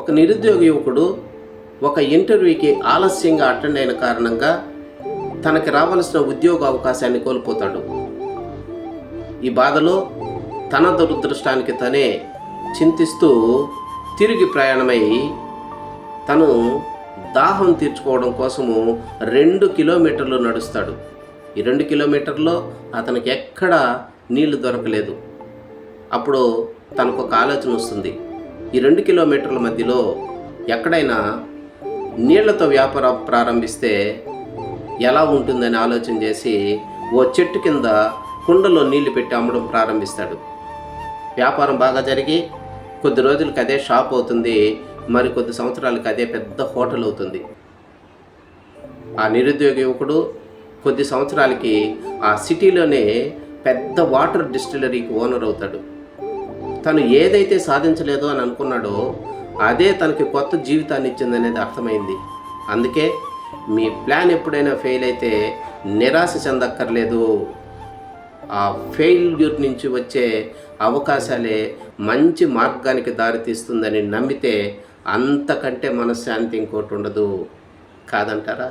ఒక నిరుద్యోగ యువకుడు ఒక ఇంటర్వ్యూకి ఆలస్యంగా అటెండ్ అయిన కారణంగా తనకి రావాల్సిన ఉద్యోగ అవకాశాన్ని కోల్పోతాడు. ఈ బాధలో తన దురదృష్టానికి తనే చింతిస్తూ తిరిగి ప్రయాణమై తను దాహం తీర్చుకోవడం కోసము 2 కిలోమీటర్లు నడుస్తాడు. ఈ 2 కిలోమీటర్లో అతనికి ఎక్కడా నీళ్లు దొరకలేదు. అప్పుడు తనకు ఒక ఆలోచన వస్తుంది. ఈ 2 కిలోమీటర్ల మధ్యలో ఎక్కడైనా నీళ్లతో వ్యాపారం ప్రారంభిస్తే ఎలా ఉంటుందని ఆలోచన చేసి ఓ చెట్టు కింద కుండలో నీళ్లు పెట్టి అమ్మడం ప్రారంభిస్తాడు. వ్యాపారం బాగా జరిగి కొద్ది రోజులకి అదే షాప్ అవుతుంది. మరి కొద్ది సంవత్సరాలకి అదే పెద్ద హోటల్ అవుతుంది. ఆ నిరుద్యోగ యువకుడు కొద్ది సంవత్సరాలకి ఆ సిటీలోనే పెద్ద వాటర్ డిస్టిలరీకి ఓనర్ అవుతాడు. తను ఏదైతే సాధించలేదో అని అనుకున్నాడో అదే తనకి కొత్త జీవితాన్ని ఇచ్చిందనేది అర్థమైంది. అందుకే మీ ప్లాన్ ఎప్పుడైనా ఫెయిల్ అయితే నిరాశ చెందక్కర్లేదు. ఆ ఫెయిల్యూర్ నుంచి వచ్చే అవకాశాలే మంచి మార్గానికి దారితీస్తుందని నమ్మితే అంతకంటే మనశ్శాంతి ఇంకోటి ఉండదు. కాదంటారా?